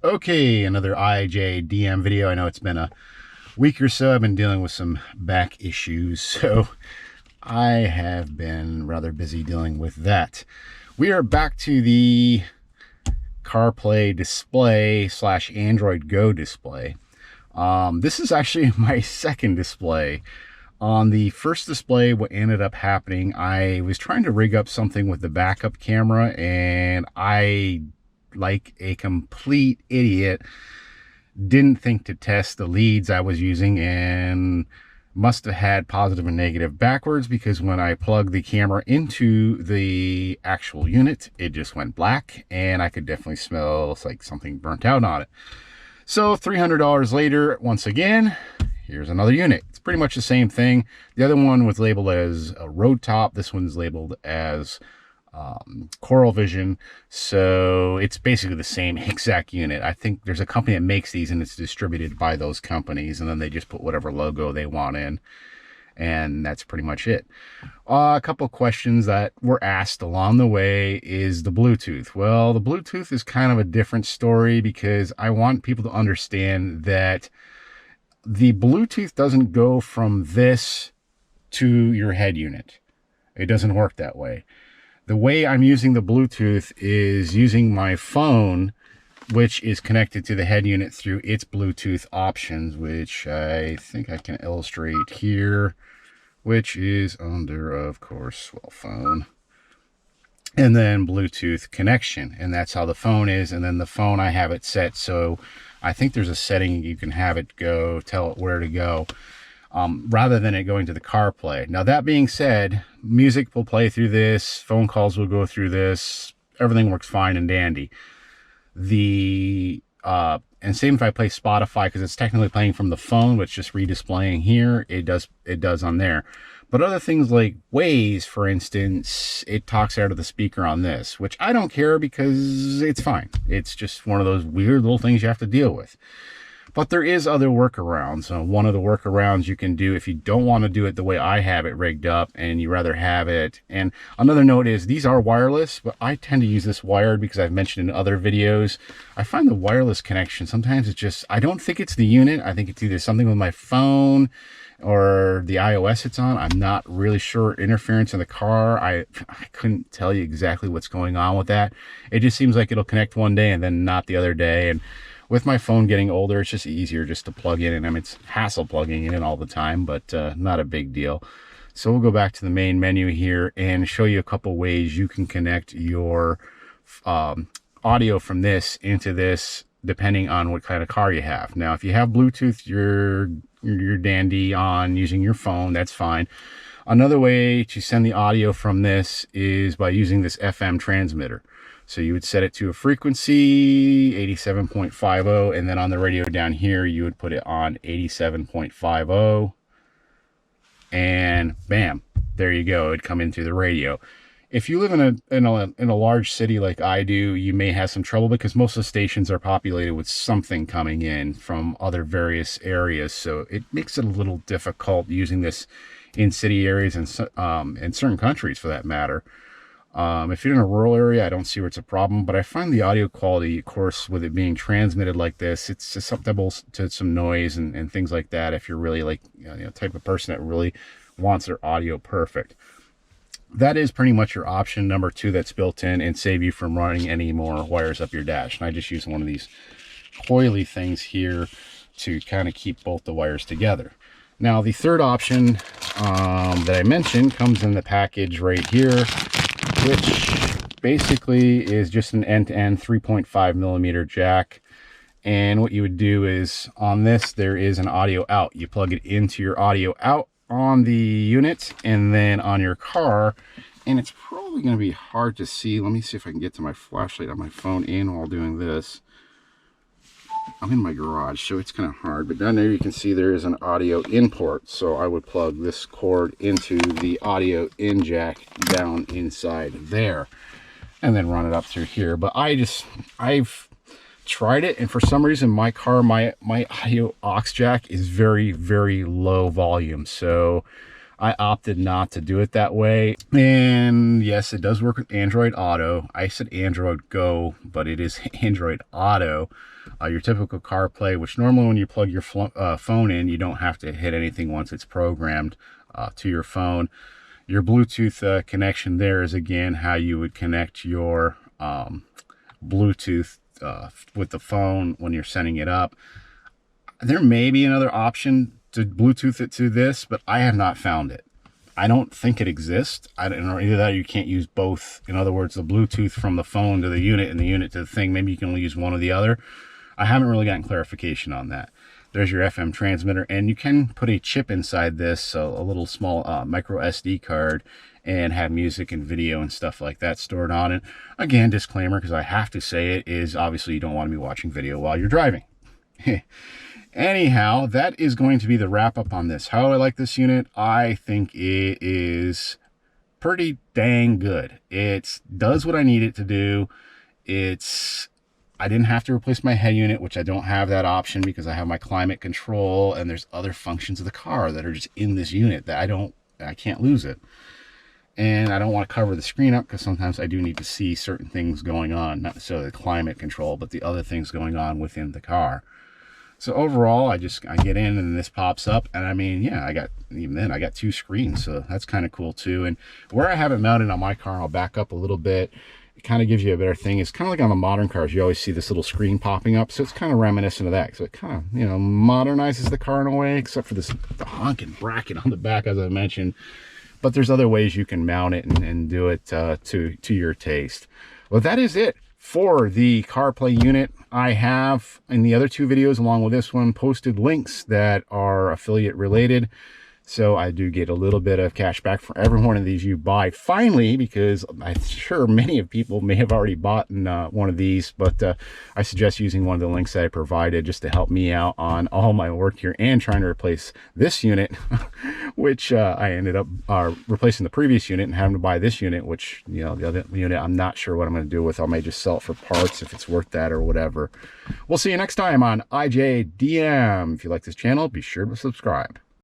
Okay, another IJDM video. I know it's been a week or so. I've been dealing with some back issues, so I have been rather busy dealing with that. We are back to the Carplay display / Android Go display. This is actually my second display. On the first display, what ended up happening, I was trying to rig up something with the backup camera, and I, like a complete idiot, didn't think to test the leads I was using and must have had positive and negative backwards, because when I plugged the camera into the actual unit, it just went black, and I could definitely smell like something burnt out on it. So $300 later, once again, here's another unit. It's pretty much the same thing. The other one was labeled as a road top. This one's labeled as Coral Vision. So it's basically the same exact unit. I think there's a company that makes these and it's distributed by those companies, and then they just put whatever logo they want in. And that's pretty much it. A couple of questions that were asked along the way is the Bluetooth. Well, the Bluetooth is kind of a different story, because I want people to understand that the Bluetooth doesn't go from this to your head unit. It doesn't work that way. The way I'm using the Bluetooth is using my phone, which is connected to the head unit through its Bluetooth options, which I think I can illustrate here, which is under, of course, well, phone, and then Bluetooth connection. And that's how the phone is. And then the phone, I have it set so I think there's a setting you can have it go, tell it where to go, rather than it going to the CarPlay. Now, that being said, music will play through this, phone calls will go through this, everything works fine and dandy. And same if I play Spotify, because it's technically playing from the phone, but it's just redisplaying here. It does on there. But other things like Waze, for instance, it talks out of the speaker on this, which I don't care because it's fine. It's just one of those weird little things you have to deal with. But there is other workarounds. One of the workarounds you can do if you don't want to do it the way I have it rigged up and you rather have it. And another note is these are wireless, but I tend to use this wired because I've mentioned in other videos. I find the wireless connection, sometimes it's just, I don't think it's the unit. I think it's either something with my phone or the iOS it's on. I'm not really sure. Interference in the car, I couldn't tell you exactly what's going on with that. It just seems like it'll connect one day and then not the other day. And with my phone getting older, it's just easier just to plug in. And I mean, it's hassle plugging it in all the time, but not a big deal. So we'll go back to the main menu here and show you a couple ways you can connect your audio from this into this, depending on what kind of car you have. Now, if you have Bluetooth, you're dandy on using your phone, that's fine. Another way to send the audio from this is by using this FM transmitter. So you would set it to a frequency 87.50, and then on the radio down here you would put it on 87.50, and bam, there you go. It'd come in through the radio. If you live in a large city like I do, you may have some trouble because most of the stations are populated with something coming in from other various areas. So it makes it a little difficult using this in city areas and in certain countries for that matter. If you're in a rural area, I don't see where it's a problem, but I find the audio quality, of course, with it being transmitted like this, it's susceptible to some noise and things like that. If you're really like, type of person that really wants their audio perfect. That is pretty much your option number 2 that's built in and save you from running any more wires up your dash. And I just use one of these coily things here to kind of keep both the wires together. Now, the third option that I mentioned comes in the package right here, which basically is just an end-to-end 3.5 millimeter jack. And what you would do is on this, there is an audio out. You plug it into your audio out on the unit and then on your car, and it's probably going to be hard to see. Let me see if I can get to my flashlight on my phone in while doing this. I'm in my garage, so it's kind of hard, but down there you can see there is an audio in port. So I would plug this cord into the audio in jack down inside there and then run it up through here. But I've tried it, and for some reason my car, my audio aux jack is very, very low volume. So I opted not to do it that way. And yes, it does work with Android Auto. I said Android Go, but it is Android Auto. Your typical CarPlay, which normally when you plug your phone in, you don't have to hit anything once it's programmed to your phone. Your Bluetooth connection there is, again, how you would connect your Bluetooth with the phone when you're setting it up. There may be another option to Bluetooth it to this, but I have not found it. I don't think it exists. I don't know, either that or you can't use both. In other words, the Bluetooth from the phone to the unit and the unit to the thing, maybe you can only use one or the other. I haven't really gotten clarification on that. There's your FM transmitter, and you can put a chip inside this, so a little small micro SD card, and have music and video and stuff like that stored on it. Again, disclaimer, because I have to say it, is obviously you don't want to be watching video while you're driving. Anyhow, that is going to be the wrap up on this. How do I like this unit? I think it is pretty dang good. It does what I need it to do. I didn't have to replace my head unit, which I don't have that option because I have my climate control, and there's other functions of the car that are just in this unit that I can't lose it. And I don't want to cover the screen up because sometimes I do need to see certain things going on, not necessarily the climate control, but the other things going on within the car. So overall, I get in and this pops up, and I mean, yeah, I got two screens, so that's kind of cool too. And where I have it mounted on my car, I'll back up a little bit. It kind of gives you a better thing. It's kind of like on the modern cars, you always see this little screen popping up, so it's kind of reminiscent of that. So it kind of, you know, modernizes the car in a way, except for the honking bracket on the back, as I mentioned. But there's other ways you can mount it and do it to your taste. Well, that is it for the CarPlay unit. I have, in the other two videos along with this one, posted links that are affiliate related. So I do get a little bit of cash back for every one of these you buy. Finally, because I'm sure many of people may have already bought one of these, but I suggest using one of the links that I provided just to help me out on all my work here and trying to replace this unit, which I ended up replacing the previous unit and having to buy this unit, which, you know, the other unit, I'm not sure what I'm going to do with. I may just sell it for parts if it's worth that or whatever. We'll see you next time on IJDM. If you like this channel, be sure to subscribe.